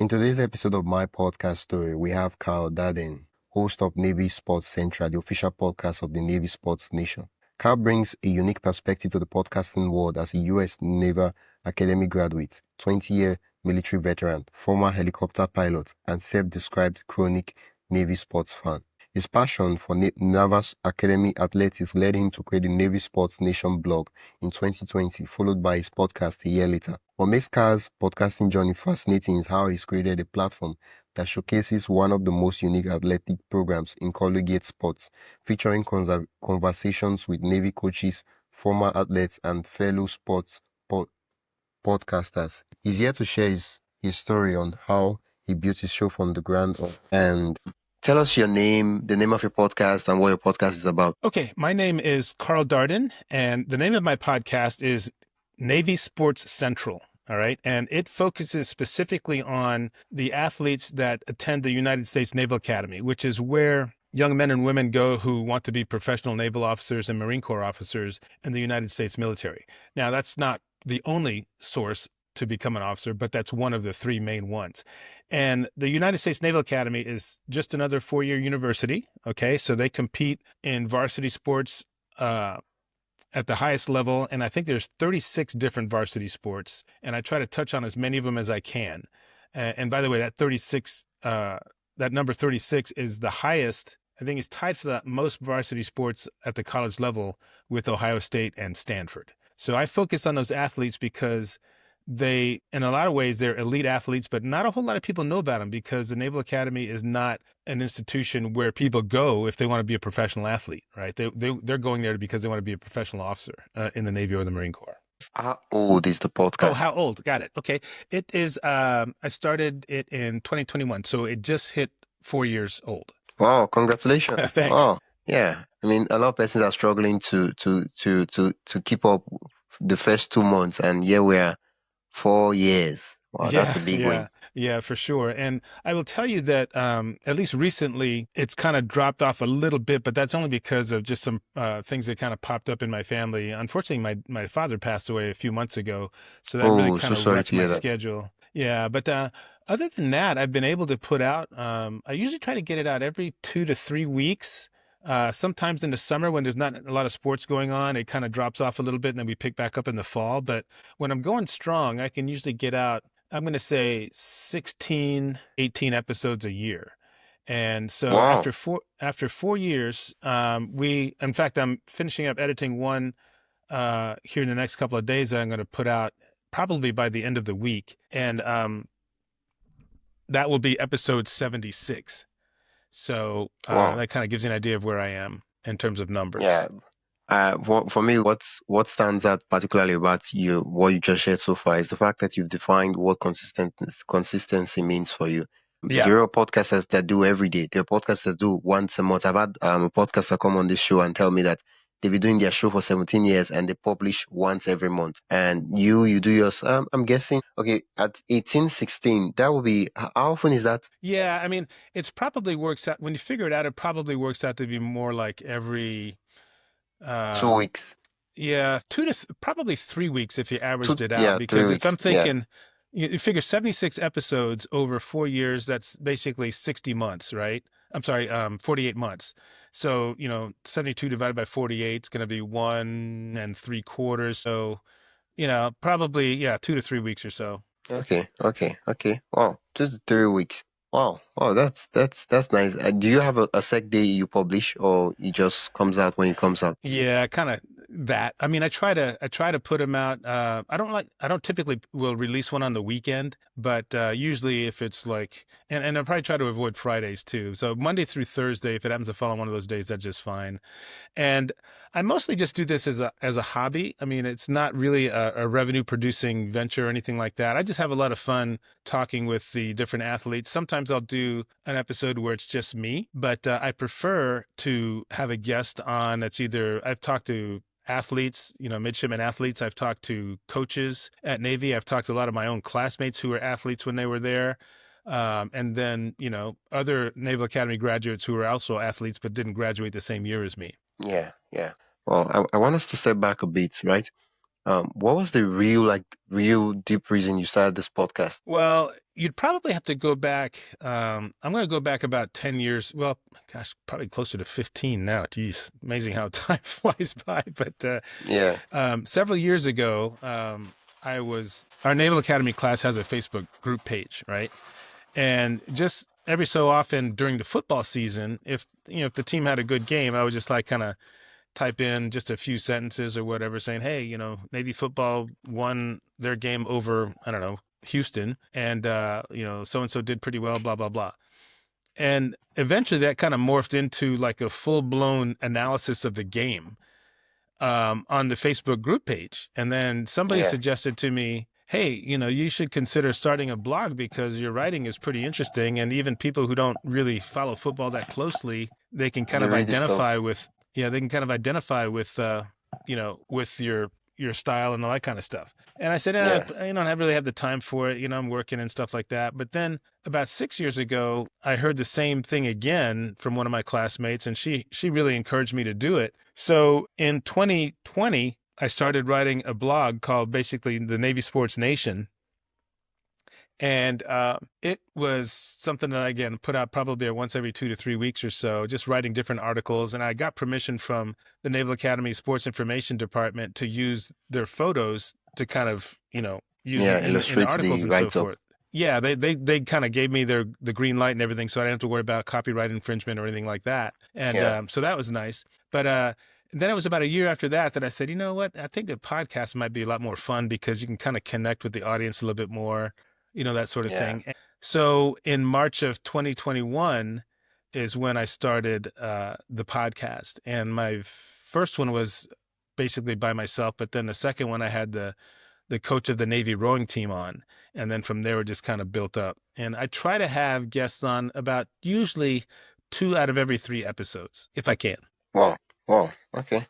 In today's episode of my podcast story, we have Karl Darden, host of Navy Sports Central, the official podcast of the Navy Sports Nation. Karl brings a unique perspective to the podcasting world as a U.S. Naval Academy graduate, 20-year military veteran, former helicopter pilot, and self-described chronic Navy sports fan. His passion for Naval Academy athletics led him to create the Navy Sports Nation blog in 2020, followed by his podcast a year later. What makes Karl's podcasting journey fascinating is how he's created a platform that showcases one of the most unique athletic programs in collegiate sports, featuring conversations with Navy coaches, former athletes, and fellow sports podcasters. He's here to share his story on how he built his show from the ground up. And tell us your name, the name of your podcast, and what your podcast is about. Okay, my name is Karl Darden, and the name of my podcast is Navy Sports Central. All right. And it focuses specifically on the athletes that attend the United States Naval Academy, which is where young men and women go who want to be professional naval officers and Marine Corps officers in the United States military. Now, that's not the only source to become an officer, but that's one of the three main ones. And the United States Naval Academy is just another 4-year university. Okay. So they compete in varsity sports, at the highest level. And I think there's 36 different varsity sports, and I try to touch on as many of them as I can. And by the way, that number 36 is the highest. I think it's tied for the most varsity sports at the college level with Ohio State and Stanford. So I focus on those athletes because they, in a lot of ways, they're elite athletes, but not a whole lot of people know about them because the Naval Academy is not an institution where people go if they want to be a professional athlete, right? They're going there because they want to be a professional officer in the Navy or the Marine Corps. How old is the podcast? Oh, how old? Got it. Okay. It is, I started it in 2021, so it just hit 4 years old. Wow, congratulations. Thanks. Oh, yeah. I mean, a lot of persons are struggling to keep up the first 2 months, and here we are 4 years. Wow, that's a big win. Yeah, for sure. And I will tell you that at least recently, it's kind of dropped off a little bit, but that's only because of just some things that kind of popped up in my family. Unfortunately, my father passed away a few months ago, so that really kind of wrecked my schedule. Yeah, but other than that, I've been able to put out, I usually try to get it out every 2 to 3 weeks. Sometimes in the summer when there's not a lot of sports going on, it kind of drops off a little bit and then we pick back up in the fall. But when I'm going strong, I can usually get out, I'm going to say 16, 18 episodes a year. And so after 4 years, in fact, I'm finishing up editing one here in the next couple of days that I'm going to put out probably by the end of the week. And that will be episode 76. So that kind of gives you an idea of where I am in terms of numbers. Yeah. For me, what stands out particularly about you, what you just shared so far, is the fact that you've defined what consistency means for you. Yeah. There are podcasters that do every day. There are podcasters that do once a month. I've had a podcaster come on this show and tell me that they've been doing their show for 17 years and they publish once every month. And you do yours, I'm guessing, okay, at 18, 16, that would be, how often is that? Yeah, I mean, it's probably works out, when you figure it out, it probably works out to be more like every 2 weeks. Yeah, probably 3 weeks if you averaged it out. Because if I'm thinking, you figure 76 episodes over 4 years, that's basically 60 months, right? I'm sorry, 48 months. So, 72 divided by 48 is going to be 1 3/4. So, probably, 2 to 3 weeks or so. Okay. Wow, 2 to 3 weeks. Wow, that's nice. Do you have a set day you publish, or it just comes out when it comes out? Yeah, kind of that. I mean, I try to put them out. I don't typically will release one on the weekend, but usually if it's like, and I probably try to avoid Fridays too. So Monday through Thursday, if it happens to fall on one of those days, that's just fine. And I mostly just do this as a hobby. I mean, it's not really a revenue producing venture or anything like that. I just have a lot of fun talking with the different athletes. Sometimes I'll do an episode where it's just me, but I prefer to have a guest on that's either, I've talked to athletes, midshipman athletes. I've talked to coaches at Navy. I've talked to a lot of my own classmates who were athletes when they were there. And then, other Naval Academy graduates who were also athletes but didn't graduate the same year as me. Yeah. Well, I want us to step back a bit, right? What was the real deep reason you started this podcast? Well, you'd probably have to go back. I'm going to go back about 10 years. Well, gosh, probably closer to 15 now. Geez, amazing how time flies by. But Yeah, several years ago, our Naval Academy class has a Facebook group page, right? And just every so often during the football season, if the team had a good game, I would just like kind of type in just a few sentences or whatever saying, hey, Navy football won their game over, I don't know, Houston, and so and so did pretty well, blah blah blah. And eventually that kind of morphed into like a full-blown analysis of the game on the Facebook group page. And then somebody yeah, suggested to me, hey, you should consider starting a blog because your writing is pretty interesting. And even people who don't really follow football that closely, they can kind the of ready stuff. identify with, yeah, they can kind of identify with your style and all that kind of stuff. And I said, Yeah, I don't really have the time for it. I'm working and stuff like that. But then about 6 years ago, I heard the same thing again from one of my classmates, and she really encouraged me to do it. So in 2020, I started writing a blog called basically the Navy Sports Nation. And it was something that I, again, put out probably once every 2 to 3 weeks or so, just writing different articles. And I got permission from the Naval Academy Sports Information Department to use their photos to kind of, use yeah, in the illustrate articles the and so write-up. forth. Yeah, they kind of gave me the green light and everything, so I didn't have to worry about copyright infringement or anything like that. And Yeah, so that was nice. But then it was about a year after that I said, you know what? I think the podcast might be a lot more fun because you can kind of connect with the audience a little bit more, that sort of yeah. thing. So in March of 2021 is when I started the podcast. And my first one was basically by myself, but then the second one I had the coach of the Navy rowing team on. And then from there, it just kind of built up. And I try to have guests on about usually 2 out of every 3 episodes, if I can. Wow, wow. Okay.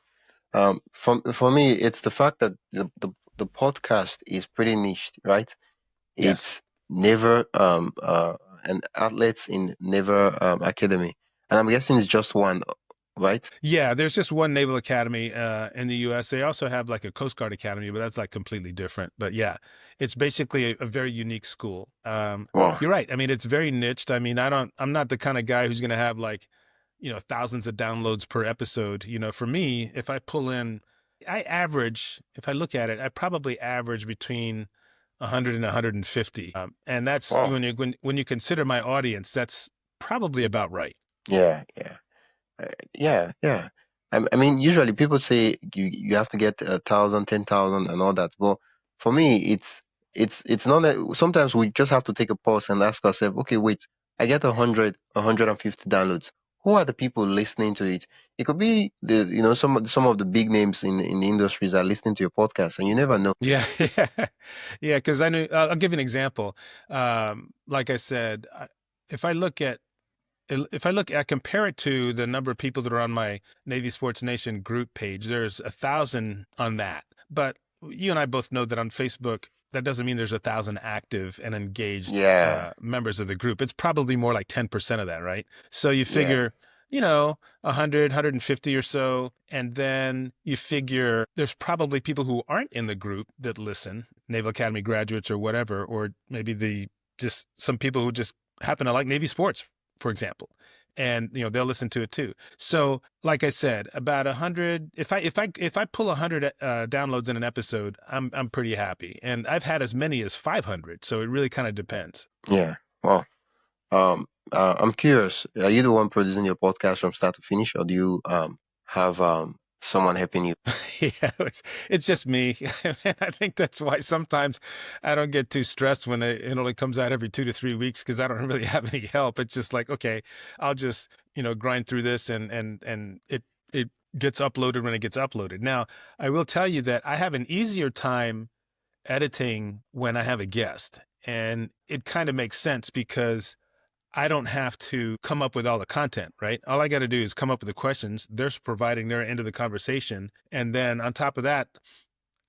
For me, it's the fact that the podcast is pretty niched, right? Yes. It's never an athletes in Naval Academy, and I'm guessing it's just one, right? Yeah, there's just one Naval Academy in the U.S. They also have like a Coast Guard Academy, but that's like completely different. But yeah, it's basically a very unique school. Wow. You're right. I mean, it's very niched. I mean, I'm not the kind of guy who's going to have like, thousands of downloads per episode. For me, if I pull in, if I look at it, I probably average between 100 and 150. And that's Wow. when you consider my audience, that's probably about right. Yeah, yeah. Yeah. I mean, usually people say you have to get 1,000, 10,000, and all that. But for me, it's not that. Sometimes we just have to take a pause and ask ourselves, okay, wait, I get 100, 150 downloads. Who are the people listening to it? It could be some of the big names in the industries are listening to your podcast, and you never know. Yeah, yeah, yeah. Because I knew. I'll give you an example. Like I said, I compare it to the number of people that are on my Navy Sports Nation group page. There's 1,000 on that, but you and I both know that on Facebook, that doesn't mean there's 1,000 active and engaged Yeah, members of the group. It's probably more like 10% of that, right? So you yeah, figure, 100, 150 or so. And then you figure there's probably people who aren't in the group that listen, Naval Academy graduates or whatever, or maybe just some people who just happen to like Navy sports, for example. And they'll listen to it too. So, like I said, about 100. If I pull 100 downloads in an episode, I'm pretty happy. And I've had as many as 500. So it really kind of depends. yeah. Well, I'm curious. Are you the one producing your podcast from start to finish, or do you have someone helping you? Yeah, it's just me. And I think that's why sometimes I don't get too stressed when it only comes out every 2 to 3 weeks because I don't really have any help. It's just like, okay, I'll just, grind through this and it gets uploaded when it gets uploaded. Now, I will tell you that I have an easier time editing when I have a guest. And it kind of makes sense because I don't have to come up with all the content, right? All I got to do is come up with the questions. They're providing their end of the conversation. And then on top of that,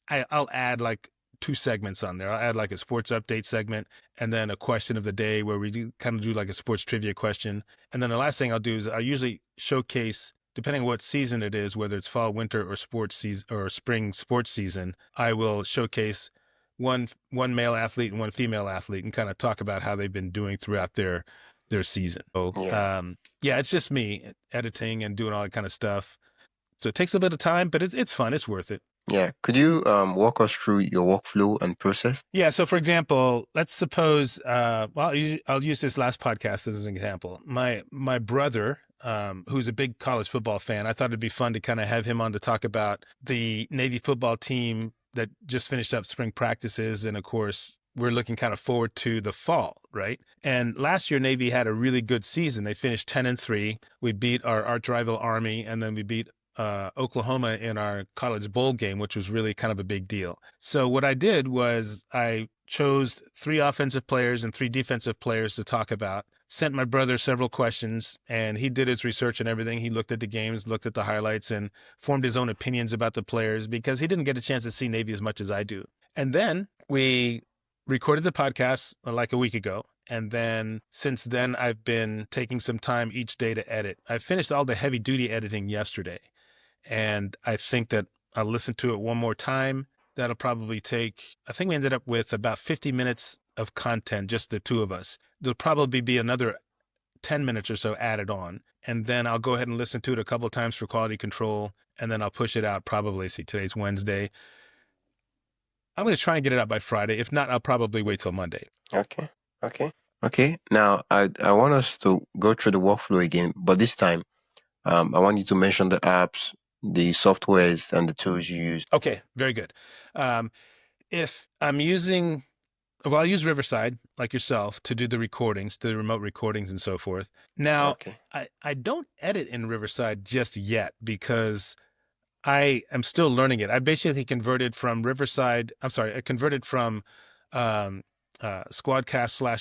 I'll add like 2 segments on there. I'll add like a sports update segment and then a question of the day where we do kind of do like a sports trivia question. And then the last thing I'll do is I usually showcase depending on what season it is, whether it's fall, winter, or sports season or spring sports season, I will showcase one male athlete and one female athlete and kind of talk about how they've been doing throughout their season. So yeah, it's just me editing and doing all that kind of stuff. So it takes a bit of time, but it's fun. It's worth it. Yeah. Could you walk us through your workflow and process? Yeah. So for example, let's suppose, well, I'll use this last podcast as an example. My brother, who's a big college football fan, I thought it'd be fun to kind of have him on to talk about the Navy football team that just finished up spring practices. And of course, we're looking kind of forward to the fall, right? And last year, Navy had a really good season. They finished 10-3. We beat our arch rival Army, and then we beat Oklahoma in our college bowl game, which was really kind of a big deal. So what I did was I chose 3 offensive players and 3 defensive players to talk about, sent my brother several questions, and he did his research and everything. He looked at the games, looked at the highlights, and formed his own opinions about the players because he didn't get a chance to see Navy as much as I do. And then we recorded the podcast like a week ago. And then since then, I've been taking some time each day to edit. I finished all the heavy duty editing yesterday. And I think that I'll listen to it one more time. That'll probably take, I think we ended up with about 50 minutes of content, just the 2 of us. There'll probably be another 10 minutes or so added on. And then I'll go ahead and listen to it a couple of times for quality control. And then I'll push it out probably, today's Wednesday. I'm going to try and get it out by Friday. If not, I'll probably wait till Monday. Okay. Now, I want us to go through the workflow again, but this time, I want you to mention the apps, the softwares, and the tools you use. Okay, very good. If I'm using, well, I'll use Riverside, like yourself, to do the recordings, the remote recordings and so forth. Now, I don't edit in Riverside just yet because I am still learning it. I basically converted from I converted from Squadcast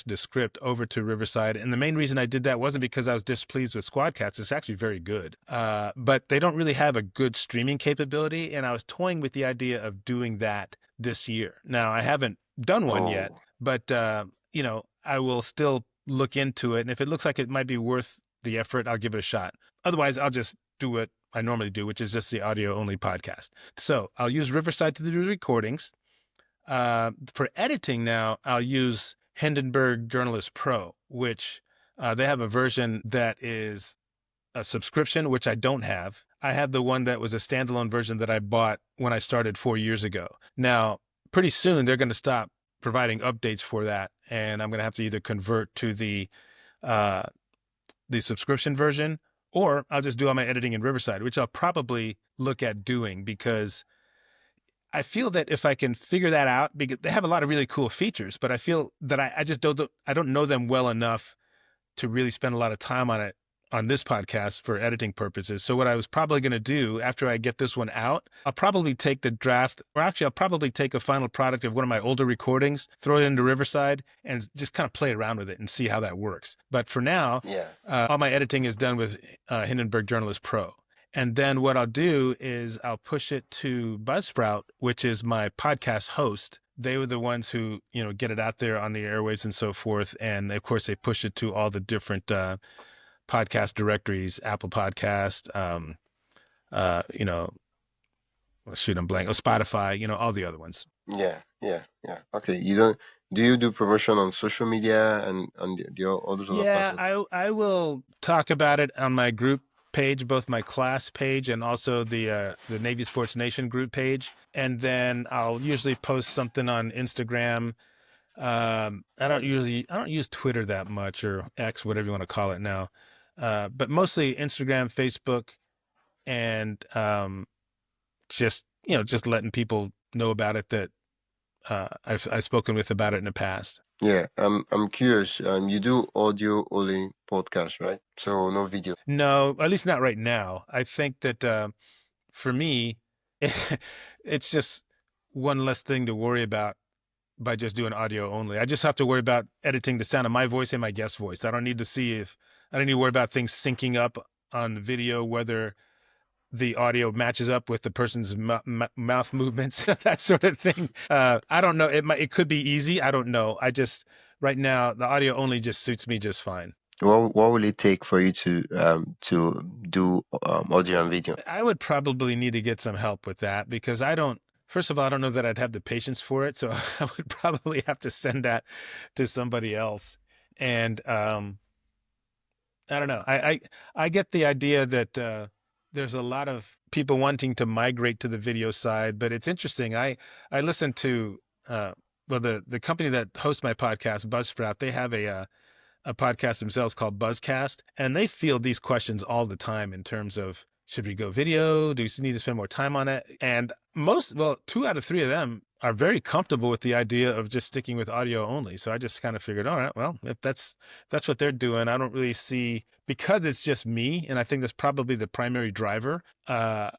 / Descript over to Riverside. And the main reason I did that wasn't because I was displeased with Squadcast. It's actually very good. But they don't really have a good streaming capability. And I was toying with the idea of doing that this year. Now, I haven't done one yet, but, I will still look into it. And if it looks like it might be worth the effort, I'll give it a shot. Otherwise, I'll just do what I normally do, which is just the audio only podcast. So I'll use Riverside to do the recordings. For editing now, I'll use Hindenburg Journalist Pro, which they have a version that is a subscription, which I don't have. I have the one that was a standalone version that I bought when I started 4 years ago. Now, pretty soon they're going to stop providing updates for that, and I'm going to have to either convert to the subscription version, or I'll just do all my editing in Riverside, which I'll probably look at doing because I feel that if I can figure that out, because they have a lot of really cool features, but I feel that I just don't know them well enough to really spend a lot of time on it on this podcast for editing purposes. So what I was probably going to do after I get this one out, I'll probably take the draft, or actually I'll probably take a final product of one of my older recordings, throw it into Riverside, and just kind of play around with it and see how that works. But for now, all my editing is done with Hindenburg Journalist Pro. And then what I'll do is I'll push it to Buzzsprout, which is my podcast host. They were the ones who, get it out there on the airwaves and so forth. And of course, they push it to all the different podcast directories, Apple Podcast, shoot, I'm blank. Spotify, all the other ones. Yeah. Okay. Do you do promotion on social media and the all those other platforms? Yeah, I will talk about it on my group page, both my class page and also the Navy Sports Nation group page. And then I'll usually post something on Instagram. I don't use Twitter that much, or X, whatever you want to call it now. But mostly Instagram, Facebook, and just letting people know about it that I've spoken with about it in the past. Yeah, I'm curious. You do audio only podcast, right? So no video. No, at least not right now. I think that for me, it's just one less thing to worry about by just doing audio only. I just have to worry about editing the sound of my voice and my guest voice. I don't need to worry about things syncing up on video, whether the audio matches up with the person's mouth movements, that sort of thing. I don't know. It could be easy. I don't know. Right now, the audio only just suits me just fine. What will it take for you to do audio and video? I would probably need to get some help with that because first of all, I don't know that I'd have the patience for it. So I would probably have to send that to somebody else. And I don't know. I get the idea that there's a lot of people wanting to migrate to the video side, but it's interesting. I listen to well the company that hosts my podcast, Buzzsprout. They have a podcast themselves called Buzzcast, and they field these questions all the time in terms of should we go video? Do we need to spend more time on it? And well, 2 out of 3 of them are very comfortable with the idea of just sticking with audio only. So I just kind of figured, all right, well, if that's what they're doing, I don't really see, because it's just me, and I think that's probably the primary driver. I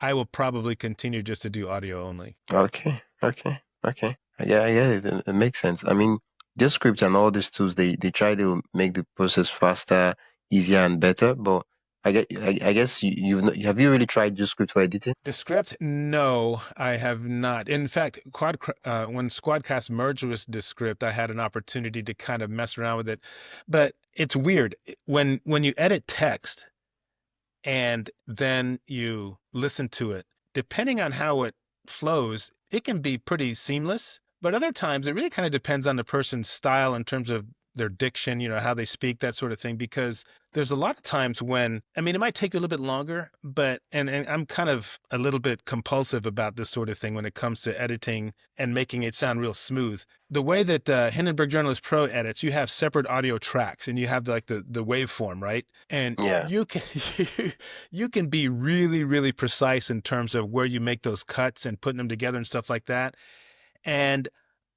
will probably continue just to do audio only. Okay, okay, okay. Yeah, I get it. It makes sense. I mean, this script and all these tools, they try to make the process faster, easier, and better. But I guess have you really tried this script for editing? The script? No, I have not. In fact, when Squadcast merged with Descript, I had an opportunity to kind of mess around with it. But it's weird when you edit text and then you listen to it, depending on how it flows, it can be pretty seamless. But other times, it really kind of depends on the person's style in terms of their diction, how they speak, that sort of thing. Because there's a lot of times when, I mean, it might take you a little bit longer, but, and I'm kind of a little bit compulsive about this sort of thing when it comes to editing and making it sound real smooth. The way that Hindenburg Journalist Pro edits, you have separate audio tracks and you have like the waveform, right? And Yeah, you can you can be really, really precise in terms of where you make those cuts and putting them together and stuff like that. And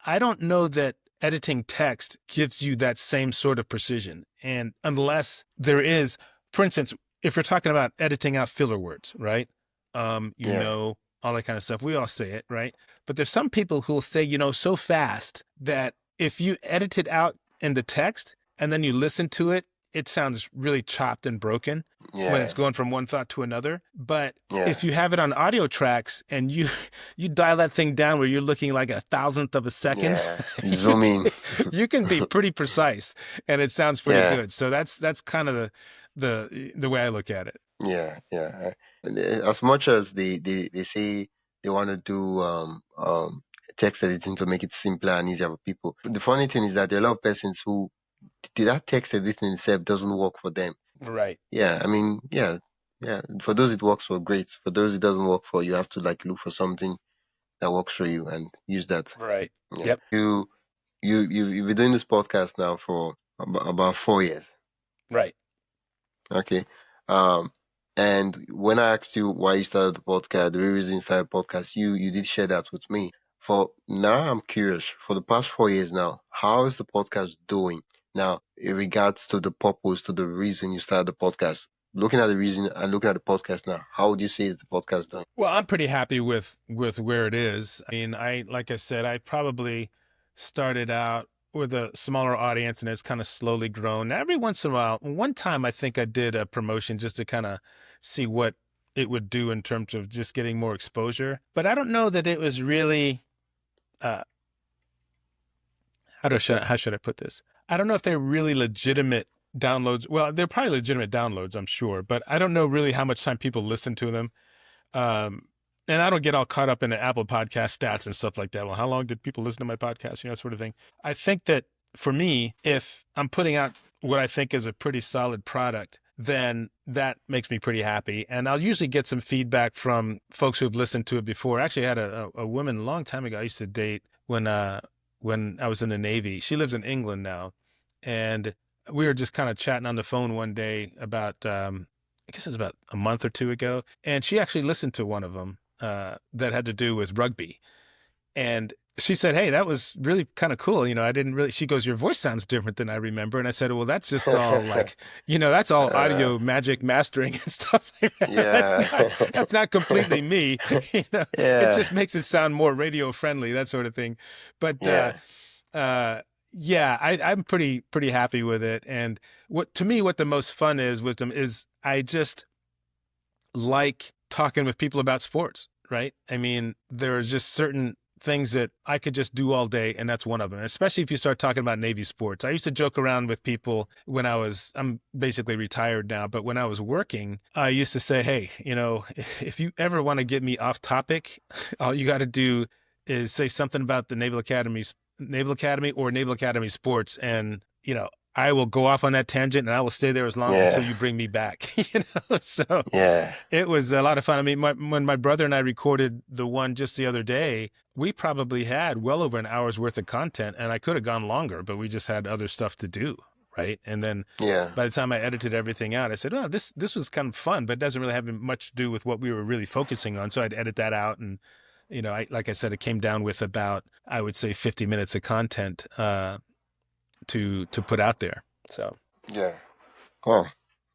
I don't know that editing text gives you that same sort of precision. And unless there is, for instance, if you're talking about editing out filler words, right? yeah, All that kind of stuff. We all say it, right? But there's some people who'll say, so fast that if you edit it out in the text and then you listen to it, it sounds really chopped and broken when yeah, it's going from one thought to another. But yeah, if you have it on audio tracks and you dial that thing down where you're looking like a thousandth of a second, yeah. you Zoom in. can, you can be pretty precise and it sounds pretty Yeah, good. So that's kind of the way I look at it. yeah, yeah. As much as they say they want to do text editing to make it simpler and easier for people, the funny thing is that there are a lot of persons who that text editing itself doesn't work for them. Right. Yeah, I mean, yeah, yeah. For those it works for, great. For those it doesn't work for, you have to like look for something that works for you and use that. Right. Yeah. Yep. You've been doing this podcast now for about 4 years. Right. Okay. Um, and when I asked you why you started the podcast, the real reason you started the podcast, you did share that with me. For now, I'm curious. For the past 4 years now, how is the podcast doing? Now, in regards to the purpose, to the reason you started the podcast, looking at the reason and looking at the podcast now, how would you say is the podcast doing? Well, I'm pretty happy with where it is. I mean, like I said, I probably started out with a smaller audience and it's kind of slowly grown. Every once in a while, one time I think I did a promotion just to kind of see what it would do in terms of just getting more exposure. But I don't know that it was really uh how should I put this? I don't know if they're really legitimate downloads. Well, they're probably legitimate downloads, I'm sure, but I don't know really how much time people listen to them. Um, and I don't get all caught up in the Apple podcast stats and stuff like that. Well, how long did people listen to my podcast? That sort of thing. I think that for me, if I'm putting out what I think is a pretty solid product, then that makes me pretty happy. And I'll usually get some feedback from folks who've listened to it before. Actually, I had a woman a long time ago I used to date when I was in the Navy. She lives in England now. And we were just kind of chatting on the phone one day about I guess it was about a month or two ago, and she actually listened to one of them that had to do with rugby. And she said, "Hey, that was really kind of cool. I didn't really." She goes, "Your voice sounds different than I remember." And I said, "Well, that's just all like, that's all uh, audio magic mastering and stuff like that. That's yeah, not completely me. It yeah, just makes it sound more radio friendly, that sort of thing." But yeah, uh, yeah, I'm pretty happy with it. And what to me, what the most fun is, Wisdom, is I just like talking with people about sports, right? I mean, there are just certain things that I could just do all day, and that's one of them, especially if you start talking about Navy sports. I used to joke around with people when I'm basically retired now, but when I was working, I used to say, hey, if you ever want to get me off topic, all you got to do is say something about the Naval Academy or Naval Academy sports, and I will go off on that tangent and I will stay there as long until you bring me back. So Yeah. it was a lot of fun. I mean, when my brother and I recorded the one just the other day, we probably had well over an hour's worth of content, and I could have gone longer, but we just had other stuff to do, right? And then by the time I edited everything out, I said, "Oh, this was kind of fun, but it doesn't really have much to do with what we were really focusing on." So I'd edit that out, and like I said, it came down with about, I would say, 50 minutes of content to put out there. So Yeah. Oh,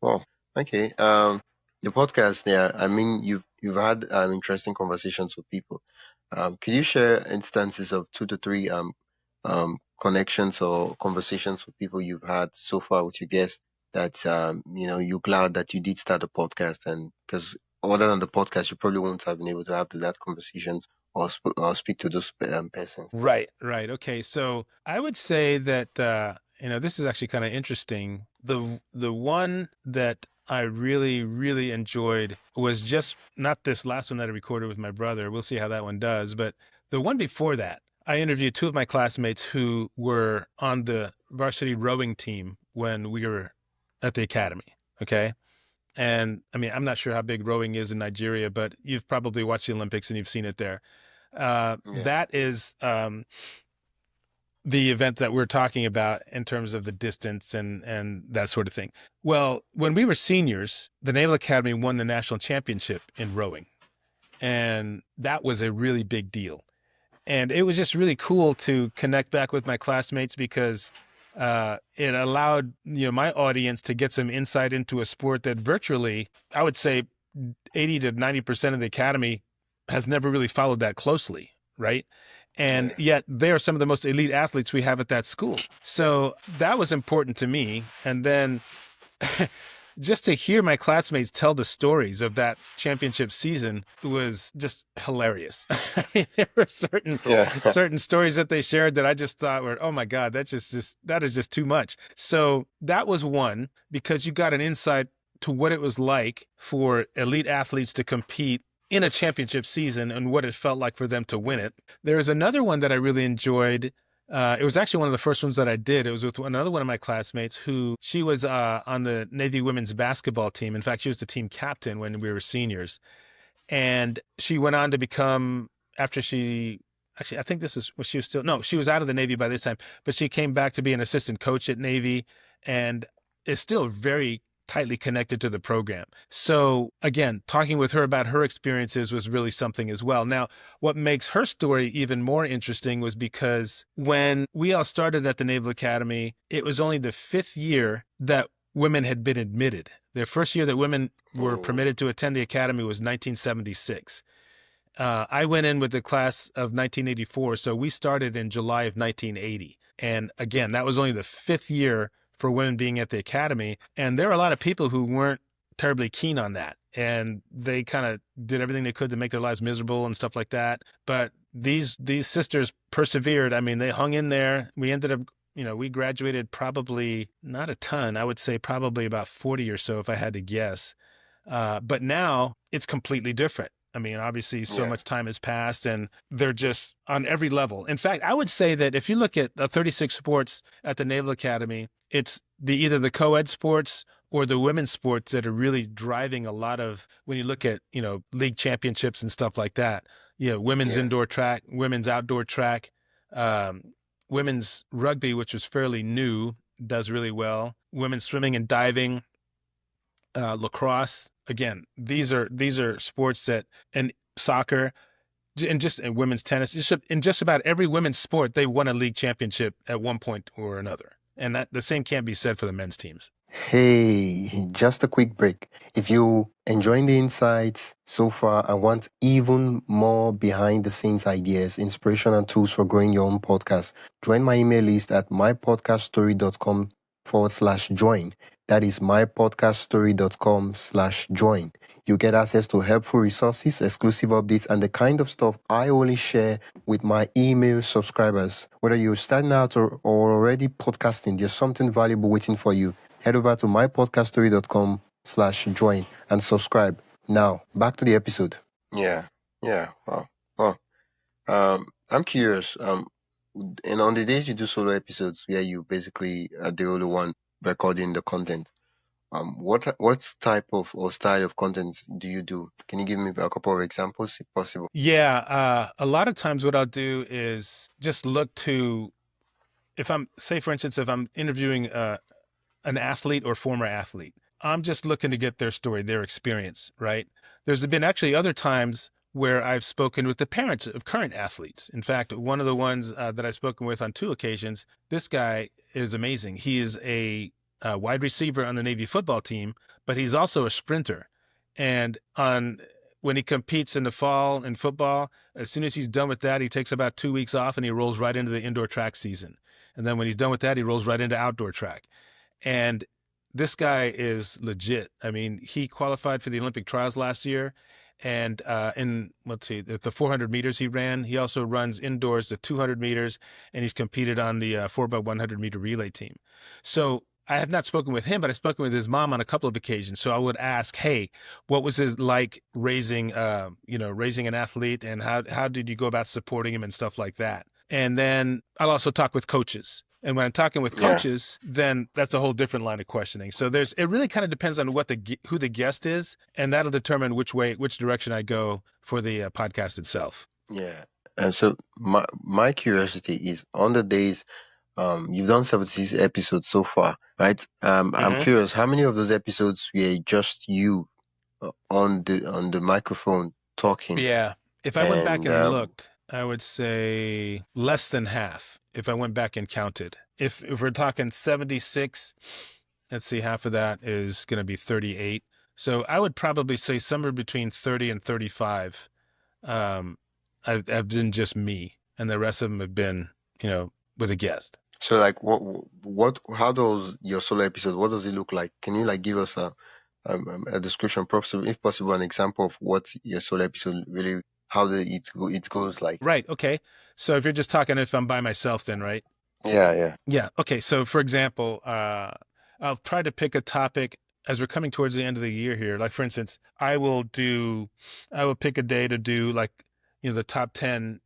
well, okay. The podcast, yeah. I mean, you've had interesting conversations with people. Could you share instances of 2 to 3 connections or conversations with people you've had so far with your guests that you're glad that you did start a podcast, and because other than the podcast, you probably won't have been able to have that conversations or speak to those persons. right. Okay. So I would say that this is actually kind of interesting. The one that I really, really enjoyed was just not this last one that I recorded with my brother. We'll see how that one does. But the one before that, I interviewed 2 of my classmates who were on the varsity rowing team when we were at the academy. Okay. And I mean, I'm not sure how big rowing is in Nigeria, but you've probably watched the Olympics and you've seen it there. That is the event that we're talking about in terms of the distance and that sort of thing. Well, when we were seniors, the Naval Academy won the national championship in rowing, and that was a really big deal. And it was just really cool to connect back with my classmates because it allowed my audience to get some insight into a sport that virtually, I would say, 80 to 90% of the academy has never really followed that closely, right? And yet they are some of the most elite athletes we have at that school. So that was important to me. And then just to hear my classmates tell the stories of that championship season was just hilarious. I mean, there were certain stories that they shared that I just thought were, oh my God, that is just too much. So that was one, because you got an insight to what it was like for elite athletes to compete in a championship season and what it felt like for them to win it. There's another one that I really enjoyed. It was actually one of the first ones that I did. It was with another one of my classmates who she was on the Navy women's basketball team. In fact, she was the team captain when we were seniors. And she went on to become, after she, actually, I think this is what she was still, no, she was out of the Navy by this time, but she came back to be an assistant coach at Navy and is still very tightly connected to the program. So again, talking with her about her experiences was really something as well. Now, what makes her story even more interesting was because when we all started at the Naval Academy, it was only the 5th year that women had been admitted. The first year that women were permitted to attend the academy was 1976. I went in with the class of 1984, so we started in July of 1980. And again, that was only the 5th year for women being at the academy. And there were a lot of people who weren't terribly keen on that. And they kind of did everything they could to make their lives miserable and stuff like that. But these sisters persevered. I mean, they hung in there. We ended up, we graduated probably not a ton. I would say probably about 40 or so if I had to guess. But now it's completely different. I mean, obviously, so much time has passed and they're just on every level. In fact, I would say that if you look at the 36 sports at the Naval Academy, it's either the co-ed sports or the women's sports that are really driving a lot of, when you look at, league championships and stuff like that, women's indoor track, women's outdoor track, women's rugby, which was fairly new, does really well. Women's swimming and diving, lacrosse. Again, these are sports that, and soccer, and women's tennis. In just about every women's sport, they won a league championship at one point or another. And that the same can't be said for the men's teams. Hey, just a quick break. If you enjoying the insights so far and want even more behind the scenes ideas, inspiration and tools for growing your own podcast, join my email list at mypodcaststory.com mypodcaststory.com/join. That is mypodcaststory.com/join. You get access to helpful resources, exclusive updates, and the kind of stuff I only share with my email subscribers. Whether you're starting out or already podcasting, there's something valuable waiting for you. Head over to mypodcaststory.com/join and subscribe. Now, back to the episode. Yeah. Wow. I'm curious. And on the days you do solo episodes where you basically are the only one recording the content, what type of or style of content do you do? Can you give me a couple of examples if possible? Yeah, a lot of times what I'll do is just look to, if I'm, say for instance, if I'm interviewing an athlete or former athlete, I'm just looking to get their story, their experience, right? There's been actually other times where I've spoken with the parents of current athletes. In fact, one of the ones that I've spoken with on 2 occasions, this guy is amazing. He is a wide receiver on the Navy football team, but he's also a sprinter. And when he competes in the fall in football, as soon as he's done with that, he takes about 2 weeks off and he rolls right into the indoor track season. And then when he's done with that, he rolls right into outdoor track. And this guy is legit. I mean, he qualified for the Olympic trials last year. And let's see, the 400 meters he ran. He also runs indoors the 200 meters, and he's competed on the 4x100 meter relay team. So I have not spoken with him, but I've spoken with his mom on a couple of occasions. So I would ask, hey, what was it like raising an athlete, and how did you go about supporting him and stuff like that? And then I'll also talk with coaches. And when I'm talking with coaches, then that's a whole different line of questioning. So it really kind of depends on who the guest is, and that'll determine which direction I go for the podcast itself. Yeah. And so my curiosity is on the days you've done 76 episodes so far, right? I'm curious, how many of those episodes were just you on the microphone talking? Yeah. If I went back and looked, I would say less than half if I went back and counted. If we're talking 76, let's see, half of that is going to be 38. So I would probably say somewhere between 30 and 35 have been just me, and the rest of them have been, with a guest. So like how does your solo episode, what does it look like? Can you like give us a description, if possible, an example of what your solo episode really, how it goes like? Right. Okay. So if you're just talking, if I'm by myself, then right? Yeah. Okay. So for example, I'll try to pick a topic as we're coming towards the end of the year here. Like for instance, I will pick a day to do like, the top 10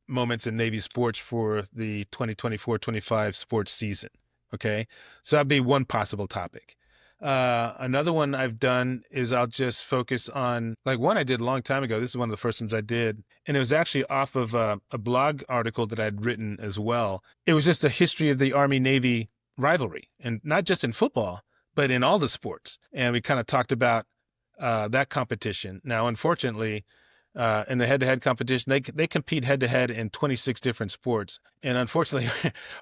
moments in Navy sports for the 2024-25 sports season. Okay. So that'd be one possible topic. Another one I've done is I'll just focus on, like one I did a long time ago. This is one of the first ones I did. And it was actually off of a blog article that I'd written as well. It was just a history of the Army-Navy rivalry, and not just in football, but in all the sports. And we kind of talked about that competition. Now, unfortunately, in the head-to-head competition, they compete head-to-head in 26 different sports. And unfortunately,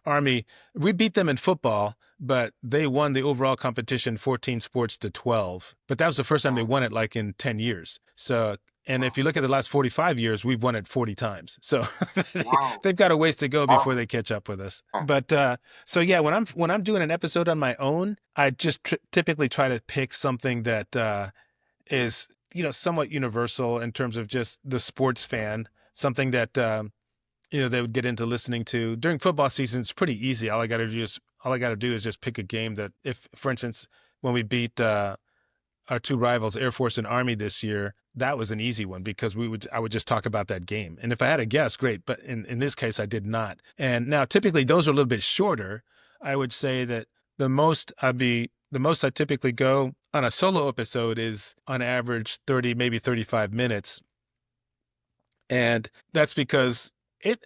Army, we beat them in football, but they won the overall competition 14 sports to 12. But that was the first time they won it like in 10 years. So, and if you look at the last 45 years, we've won it 40 times. So they've got a ways to go before they catch up with us. But so yeah, when I'm doing an episode on my own, I just typically try to pick something that is somewhat universal in terms of just the sports fan, something that they would get into listening to. During football season, it's pretty easy. All I got to do is just pick a game that, if for instance, when we beat our two rivals, Air Force and Army this year, that was an easy one because I would just talk about that game. And if I had a guest, great. But in this case, I did not. And now typically those are a little bit shorter. I would say that the most I typically go on a solo episode is on average 30, maybe 35 minutes. And that's because it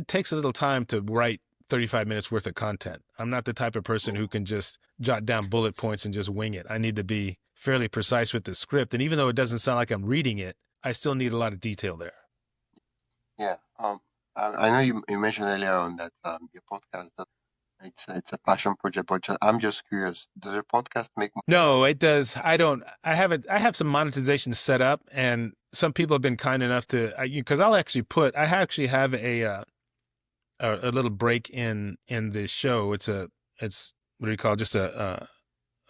takes a little time to write 35 minutes worth of content. I'm not the type of person who can just jot down bullet points and just wing it. I need to be fairly precise with the script. And even though it doesn't sound like I'm reading it, I still need a lot of detail there. Yeah. I know you mentioned earlier on that your podcast, it's a passion project, but I'm just curious, does your podcast make money? No, it does. I have some monetization set up, and some people have been kind enough to, because I actually have a little break in the show. It's what do you call it? Just a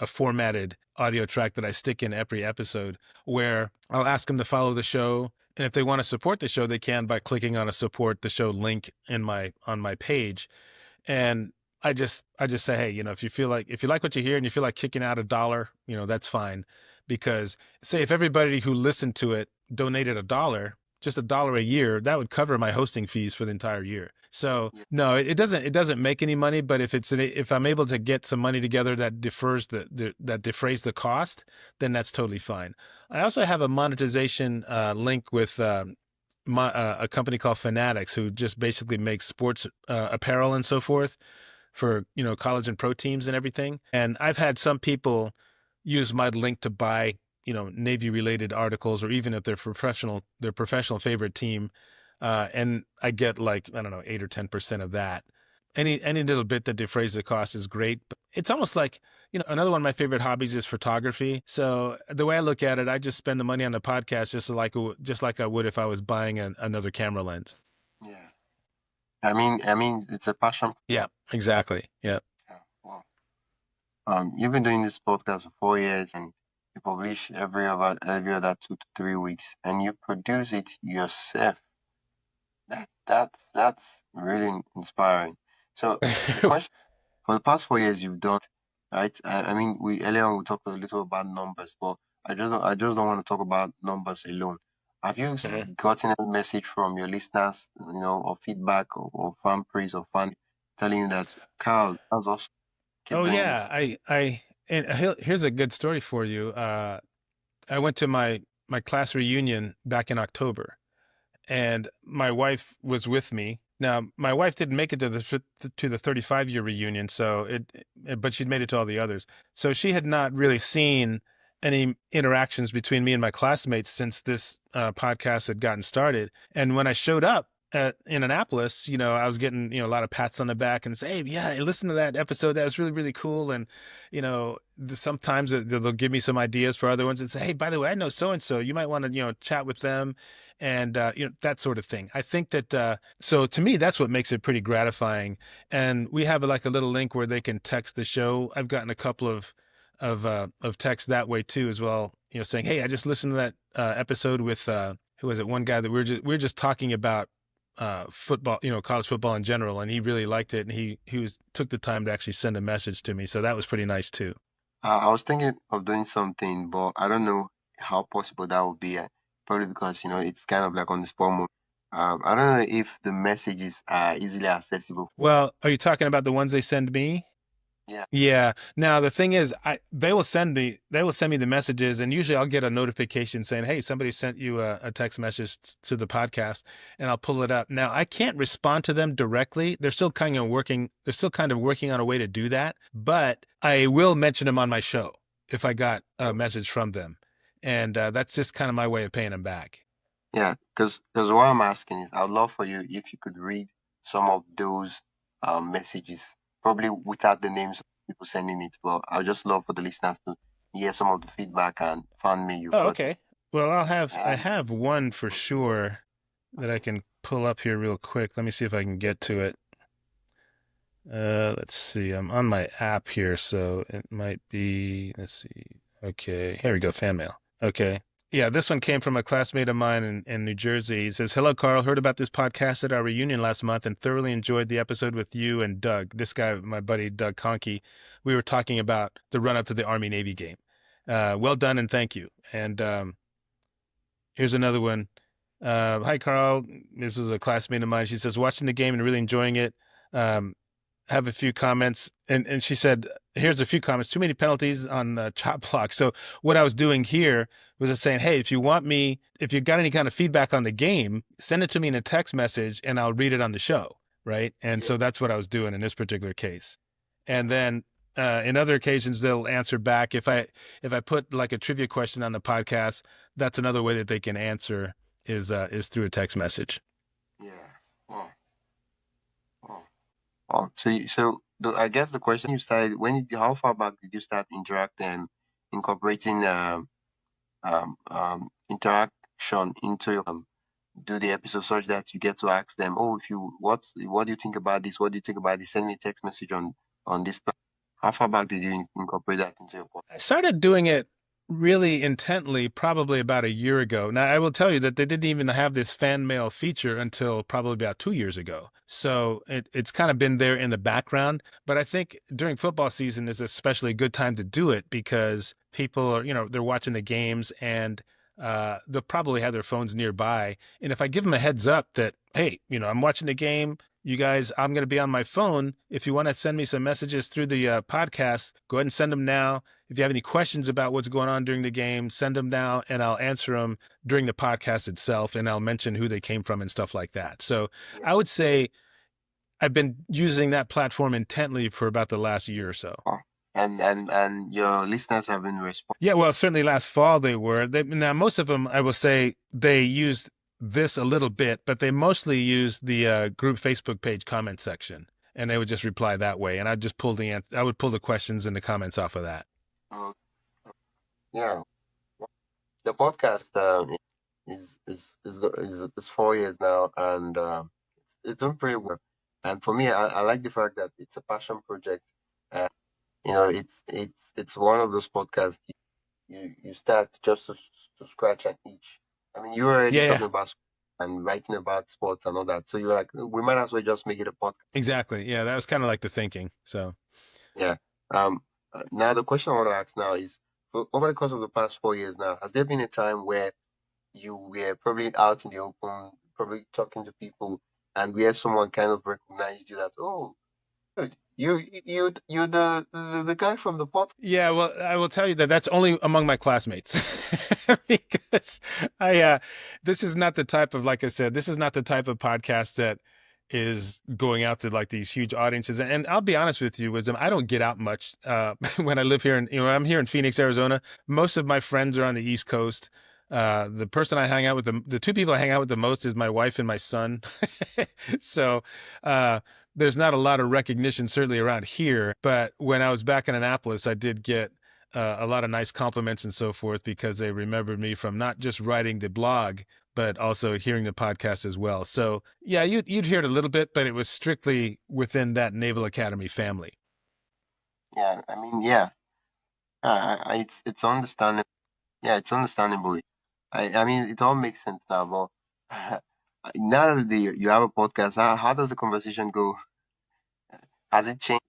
formatted audio track that I stick in every episode where I'll ask them to follow the show. And if they want to support the show, they can by clicking on a support the show link in my on my page. And I just say, hey, if you like what you hear and you feel like kicking out $1, that's fine. Because say if everybody who listened to it donated $1, just $1 a year, that would cover my hosting fees for the entire year. So no, it doesn't make any money. But if I'm able to get some money together that defrays the cost, then that's totally fine. I also have a monetization link with a company called Fanatics, who just basically makes sports apparel and so forth for college and pro teams and everything. And I've had some people use my link to buy Navy related articles, or even if their professional favorite team, and I get like, I don't know, 8 or 10% of that. Any little bit that defrays the cost is great. But it's almost like, another one of my favorite hobbies is photography. So the way I look at it, I just spend the money on the podcast just like I would if I was buying another camera lens. Yeah. I mean, it's a passion. Yeah, exactly. Yeah. Yeah. Wow. You've been doing this podcast for 4 years, and you publish every other 2 to 3 weeks, and you produce it yourself. That's really inspiring. So the question for the past 4 years you've done, right? I mean, we earlier on we talked a little about numbers, but I just don't want to talk about numbers alone. Have you Mhm. gotten a message from your listeners, or feedback, or fan praise, or fan telling you that Carl, that's awesome, keep Oh doing this? yeah, and here's a good story for you. I went to my class reunion back in October, and my wife was with me. Now, my wife didn't make it to the 35-year reunion, but she'd made it to all the others. So she had not really seen any interactions between me and my classmates since this podcast had gotten started. And when I showed up in Annapolis, I was getting a lot of pats on the back and say, "Hey, yeah, I listened to that episode. That was really really cool." And sometimes they'll give me some ideas for other ones and say, "Hey, by the way, I know so and so. You might want to chat with them." And that sort of thing. I think that so to me that's what makes it pretty gratifying. And we have like a little link where they can text the show. I've gotten a couple of texts that way too as well. Saying, "Hey, I just listened to that episode with who was it? One guy that we were just talking about football, college football in general, and he really liked it, and he took the time to actually send a message to me. So that was pretty nice too." I was thinking of doing something, but I don't know how possible that would be. Probably because it's kind of like on the spot moment. I don't know if the messages are easily accessible. Well, are you talking about the ones they send me? Yeah. Yeah. Now the thing is, they will send me the messages, and usually I'll get a notification saying, "Hey, somebody sent you a text message to the podcast," and I'll pull it up. Now I can't respond to them directly. They're still kind of working. They're still kind of working on a way to do that, but I will mention them on my show if I got a message from them, and that's just kind of my way of paying them back. Yeah, because what I'm asking is, I'd love for you if you could read some of those messages, probably without the names of people sending it, but I'd just love for the listeners to hear some of the feedback and fan mail you've Oh, got. okay. Well, I And have one for sure that I can pull up here real quick. Let me see if I can get to it. Let's see. I'm on my app here, so it might be. Let's see. Okay, here we go. Fan mail. Okay. Yeah, this one came from a classmate of mine in New Jersey. He says, "Hello, Carl. Heard about this podcast at our reunion last month and thoroughly enjoyed the episode with you and Doug." This guy, my buddy Doug Conkey, we were talking about the run up to the Army Navy game. Well done and thank you. And here's another one. Hi, Carl. This is a classmate of mine. She says, "Watching the game and really enjoying it. Um, have a few comments." And she said, "Here's a few comments. Too many penalties on chop block." So what I was doing here was just saying, "Hey, if you got any kind of feedback on the game, send it to me in a text message and I'll read it on the show." Right. And yeah, so that's what I was doing in this particular case. And yeah, then in other occasions, they'll answer back. If I put like a trivia question on the podcast, that's another way that they can answer is through a text message. yeah. Oh, oh, oh. So I guess the question you started how far back did you start interacting, incorporating interaction into your do the episode such that you get to ask them, oh, if you what do you think about this? What do you think about this? Send me a text message on this. How far back did you incorporate that into your podcast? I started doing it really intently probably about a year ago. Now, I will tell you that they didn't even have this fan mail feature until probably about 2 years ago. So it's kind of been there in the background. But I think during football season is especially a good time to do it because people are, they're watching the games and they'll probably have their phones nearby. And if I give them a heads up that, hey, I'm watching the game, you guys, I'm going to be on my phone. If you want to send me some messages through the podcast, go ahead and send them now. If you have any questions about what's going on during the game, send them now and I'll answer them during the podcast itself and I'll mention who they came from and stuff like that. So I would say I've been using that platform intently for about the last year or so. Oh, and your listeners have been responding. Yeah, well, certainly last fall they were. Now, most of them, I will say, they used this a little bit, but they mostly used the group Facebook page comment section, and they would just reply that way. And I would pull the questions and the comments off of that. Oh, yeah, the podcast is 4 years now, and it's doing pretty well. And for me, I like the fact that it's a passion project. Uh, it's one of those podcasts you start just to scratch and itch. I mean, you're already Yeah, yeah, talking about and writing about sports and all that, so you're like, we might as well just make it a podcast. exactly. Yeah, that was kind of like the thinking. So. Yeah. Um. Now the question I want to ask now is, over the course of the past 4 years now, has there been a time where you were probably out in the open, probably talking to people, and where someone kind of recognized you that, oh, good, you the guy from the podcast? Yeah, well, I will tell you that that's only among my classmates because this is not the type of, like I said, this is not the type of podcast that is going out to like these huge audiences. And I'll be honest with you, Wisdom, I don't get out much when I live here. I'm here in Phoenix, Arizona. Most of my friends are on the East Coast. The person I hang out with, the two people I hang out with the most is my wife and my son. So, there's not a lot of recognition certainly around here, but when I was back in Annapolis, I did get a lot of nice compliments and so forth because they remembered me from not just writing the blog, but also hearing the podcast as well. So yeah, you'd hear it a little bit, but it was strictly within that Naval Academy family. Yeah, I mean, yeah, it's understandable. Yeah, it's understandable. I mean, it all makes sense now, but now that you have a podcast, how does the conversation go? Has it changed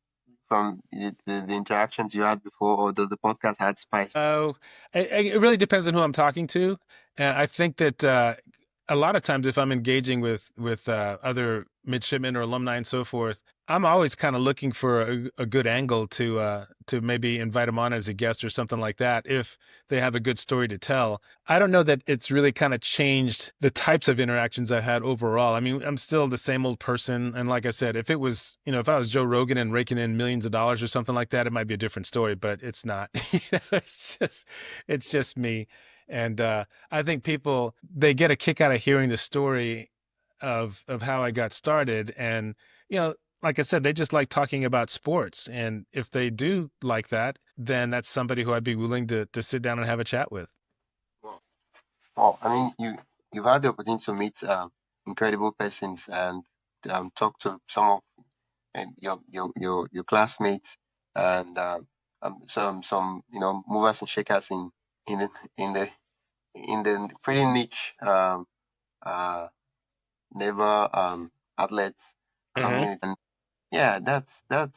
from the interactions you had before, or does the podcast had spice? Oh, it really depends on who I'm talking to, and I think that a lot of times if I'm engaging with other midshipmen or alumni and so forth, I'm always kind of looking for a good angle to maybe invite them on as a guest or something like that if they have a good story to tell. I don't know that it's really kind of changed the types of interactions I've had overall. I mean, I'm still the same old person, and like I said, if it was, if I was Joe Rogan and raking in millions of dollars or something like that, it might be a different story, but it's not. It's just me. And I think people they get a kick out of hearing the story of how I got started. And, like I said, they just like talking about sports. And if they do like that, then that's somebody who I'd be willing to sit down and have a chat with. Well, well, I mean, you've had the opportunity to meet incredible persons and talk to some of your classmates and some movers and shakers in the in the in the pretty niche uh naval athletes Hmm. community. And yeah, that's that.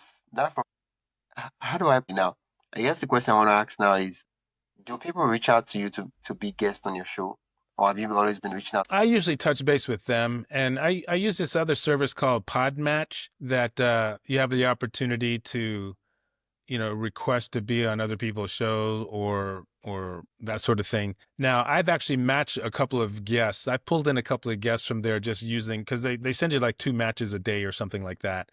How do I be now? I guess the question I want to ask now is: do people reach out to you to be guests on your show, or have you always been reaching out? I usually touch base with them, and I use this other service called Podmatch that you have the opportunity to request to be on other people's show or that sort of thing. Now, I've actually matched a couple of guests. I pulled in a couple of guests from there just using because they send you like 2 matches a day or something like that.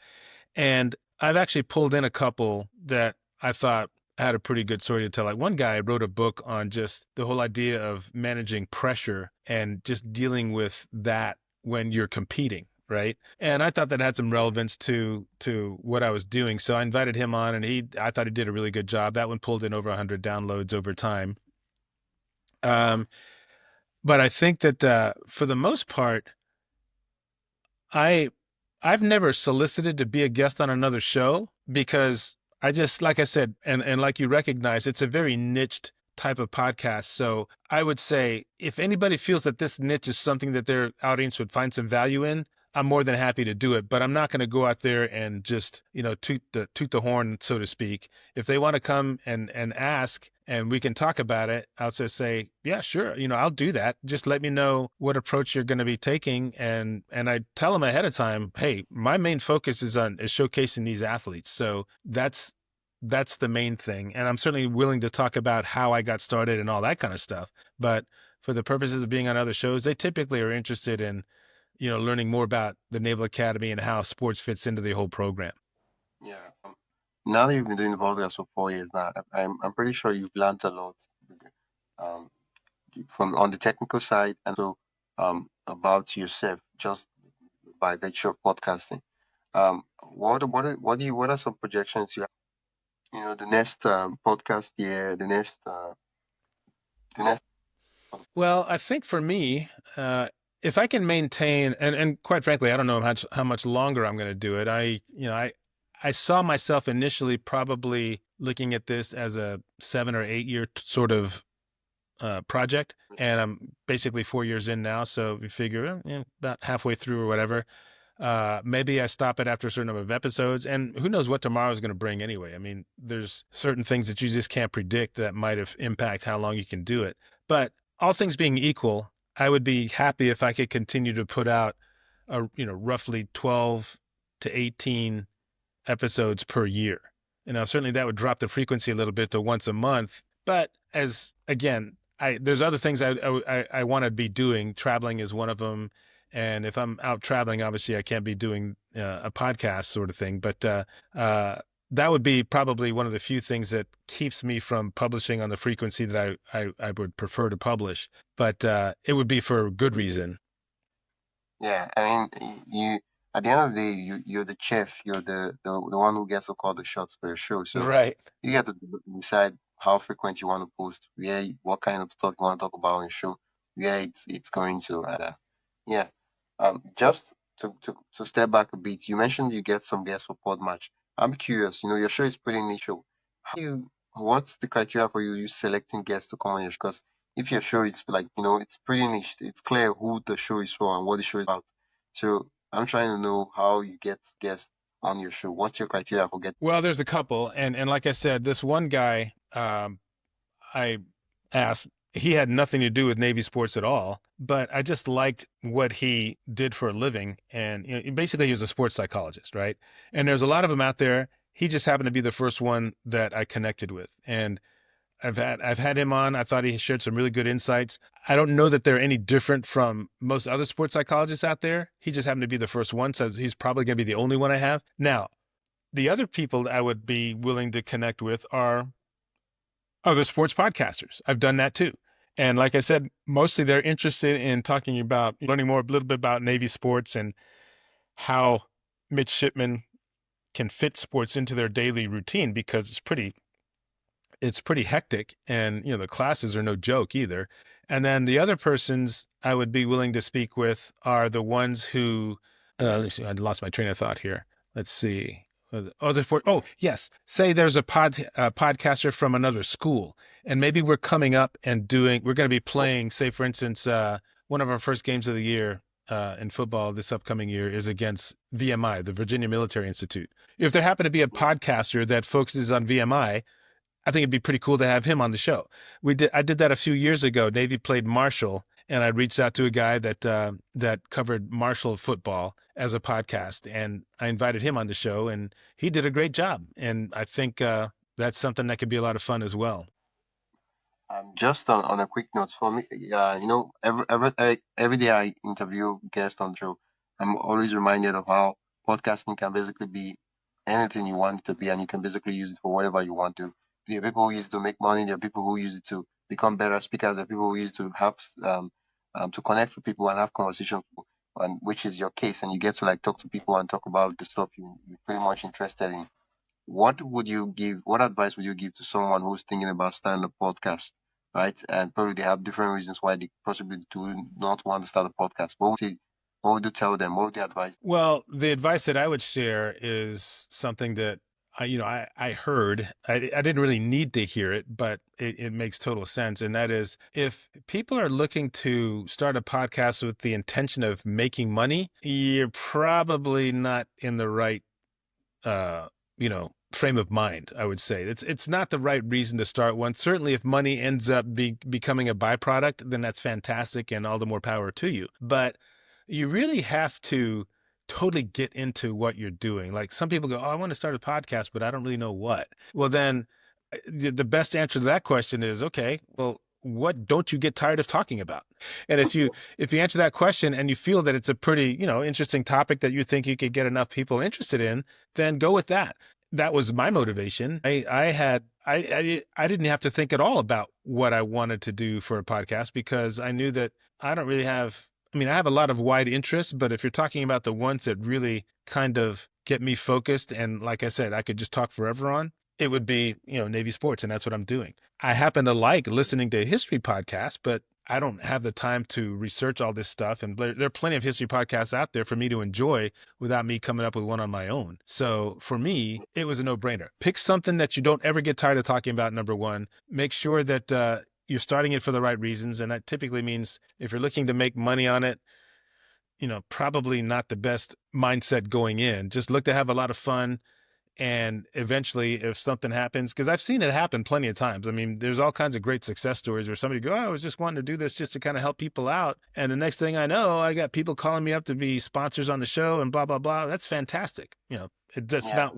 And I've actually pulled in a couple that I thought had a pretty good story to tell. Like one guy wrote a book on just the whole idea of managing pressure and just dealing with that when you're competing, right? And I thought that had some relevance to what I was doing. So I invited him on and I thought he did a really good job. That one pulled in over 100 downloads over time. Um, but I think that for the most part, I I've never solicited to be a guest on another show because I just, like I said, and like you recognize, it's a very niched type of podcast. So I would say if anybody feels that this niche is something that their audience would find some value in, I'm more than happy to do it. But I'm not going to go out there and just, toot the horn, so to speak. If they want to come and ask and we can talk about it, I'll just say, yeah, sure. I'll do that. Just let me know what approach you're going to be taking. And I tell them ahead of time, hey, my main focus is showcasing these athletes. So that's the main thing. And I'm certainly willing to talk about how I got started and all that kind of stuff. But for the purposes of being on other shows, they typically are interested in, learning more about the Naval Academy and how sports fits into the whole program. Yeah. Now that you've been doing the podcast for 4 years now, I'm pretty sure you've learned a lot um, from on the technical side and about yourself just by virtue of podcasting. What are some projections you have? The next podcast year, the next. Well, I think for me, if I can maintain, and quite frankly, I don't know how much longer I'm going to do it. I saw myself initially probably looking at this as a 7 or 8 year sort of project, and I'm basically 4 years in now. So we figure about halfway through or whatever. Maybe I stop it after a certain number of episodes, and who knows what tomorrow is going to bring anyway. I mean, there's certain things that you just can't predict that might have impact how long you can do it. But all things being equal, I would be happy if I could continue to put out roughly 12 to 18 episodes per year. Certainly that would drop the frequency a little bit to once a month. But as again, there's other things I want to be doing. Traveling is one of them, and if I'm out traveling, obviously I can't be doing a podcast sort of thing. But that would be probably one of the few things that keeps me from publishing on the frequency that I would prefer to publish. But it would be for good reason. Yeah, I mean, you at the end of the day, you're the chef. You're the one who gets to call the shots for your show. So Right. you get to decide how frequent you want to post, what kind of stuff you want to talk about on your show, where it's going to. Yeah, just to step back a bit, you mentioned you get some guests for Podmatch. I'm curious. Your show is pretty niche. So what's the criteria for you selecting guests to come on your show? Because if your show is like, it's pretty niche, it's clear who the show is for and what the show is about. So I'm trying to know how you get guests on your show. What's your criteria for getting? Well, there's a couple, and like I said, this one guy, I asked, he had nothing to do with Navy sports at all, but I just liked what he did for a living. And basically, he was a sports psychologist, right? And there's a lot of them out there. He just happened to be the first one that I connected with, and I've had him on. I thought he shared some really good insights. I don't know that they're any different from most other sports psychologists out there. He just happened to be the first one, so he's probably going to be the only one I have. Now, the other people I would be willing to connect with are other sports podcasters. I've done that too. And like I said, mostly they're interested in talking about learning more a little bit about Navy sports and how midshipmen can fit sports into their daily routine because it's pretty hectic, and the classes are no joke either. And then the other persons I would be willing to speak with are the ones who let me see, I lost my train of thought here. Let's see. Oh, yes. Say there's a podcaster from another school, and maybe we're coming up and we're going to be playing, say, for instance, one of our first games of the year in football this upcoming year is against VMI, the Virginia Military Institute. If there happened to be a podcaster that focuses on VMI, I think it'd be pretty cool to have him on the show. I did that a few years ago. Navy played Marshall, and I reached out to a guy that covered Marshall football as a podcast, and I invited him on the show, and he did a great job. And I think that's something that could be a lot of fun as well. Just on a quick note for me, every day I interview guests on the show, I'm always reminded of how podcasting can basically be anything you want it to be, and you can basically use it for whatever you want to. There are people who use it to make money. There are people who use it to become better speakers. There are people who use it to have to connect with people and have conversations, and which is your case, and you get to like talk to people and talk about the stuff you're pretty much interested in. What advice would you give to someone who's thinking about starting a podcast, right? And probably they have different reasons why they possibly do not want to start a podcast. What would you tell them? What would you advise? Well, the advice that I would share is something that I heard, I didn't really need to hear it, but it makes total sense. And that is, if people are looking to start a podcast with the intention of making money, you're probably not in the right, uh, frame of mind. I would say it's not the right reason to start one. Certainly, if money ends up becoming a byproduct, then that's fantastic, and all the more power to you. But you really have to totally get into what you're doing. Like some people go, "Oh, I want to start a podcast, but I don't really know what." Well, then the best answer to that question is, okay, well, what don't you get tired of talking about? And if you answer that question and you feel that it's a pretty, interesting topic that you think you could get enough people interested in, then go with that. That was my motivation. I didn't have to think at all about what I wanted to do for a podcast because I knew that I don't really have, I mean, I have a lot of wide interests, but if you're talking about the ones that really kind of get me focused, and like I said, I could just talk forever on, it would be, Navy sports, and that's what I'm doing. I happen to like listening to history podcasts, but I don't have the time to research all this stuff. And there are plenty of history podcasts out there for me to enjoy without me coming up with one on my own. So for me, it was a no-brainer. Pick something that you don't ever get tired of talking about, number one. Make sure that you're starting it for the right reasons. And that typically means if you're looking to make money on it, probably not the best mindset going in. Just look to have a lot of fun. And eventually, if something happens, because I've seen it happen plenty of times. I mean, there's all kinds of great success stories where somebody go, "Oh, I was just wanting to do this just to kind of help people out." And the next thing I know, I got people calling me up to be sponsors on the show and blah, blah, blah. That's fantastic. That's not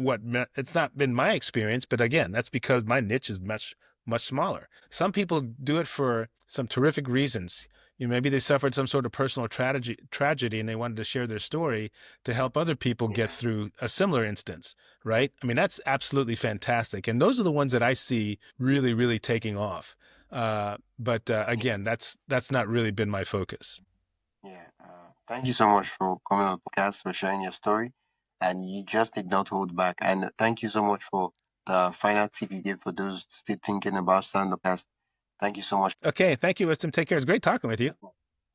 it's not been my experience. But again, that's because my niche is much, much smaller. Some people do it for some terrific reasons. Maybe they suffered some sort of personal tragedy and they wanted to share their story to help other people get through a similar instance, right? I mean, that's absolutely fantastic. And those are the ones that I see really, really taking off. But again, that's not really been my focus. Yeah, thank you so much for coming on the podcast, for sharing your story. And you just did not hold back. And thank you so much for the final tip you gave for those still thinking about starting the podcast. Thank you so much. Okay. Thank you, Wisdom. Take care. It's great talking with you.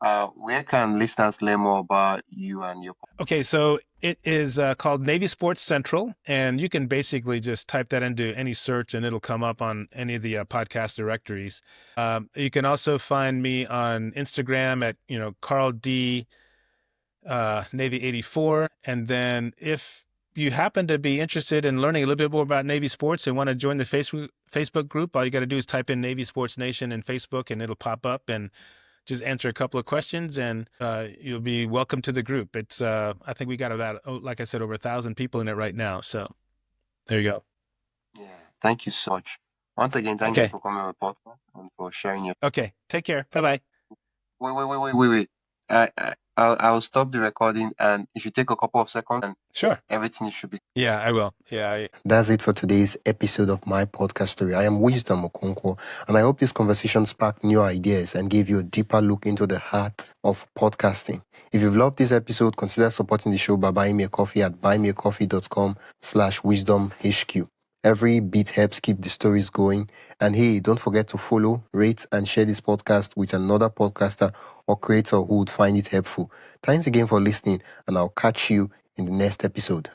Where can listeners learn more about you and your Okay, so it is called Navy Sports Central, and you can basically just type that into any search, and it'll come up on any of the podcast directories. You can also find me on Instagram at Carl D Navy 84, and then if you happen to be interested in learning a little bit more about Navy sports and want to join the Facebook group, all you got to do is type in Navy Sports Nation in Facebook, and it'll pop up and just answer a couple of questions, and you'll be welcome to the group. It's I think we got about, like I said, over 1,000 people in it right now. So there you go. Yeah, thank you so much. Once again, thank you Okay. for coming on the podcast and for sharing your. Okay. Take care. Bye bye. Wait. I'll stop the recording, and if you take a couple of seconds, and Sure. everything should be. Yeah, I will. Yeah. That's it for today's episode of my podcast story. I am Wisdom Okonkwo, and I hope this conversation sparked new ideas and gave you a deeper look into the heart of podcasting. If you've loved this episode, consider supporting the show by buying me a coffee at buymeacoffee.com/wisdomhq. Every bit helps keep the stories going. And hey, don't forget to follow, rate, and share this podcast with another podcaster or creator who would find it helpful. Thanks again for listening, and I'll catch you in the next episode.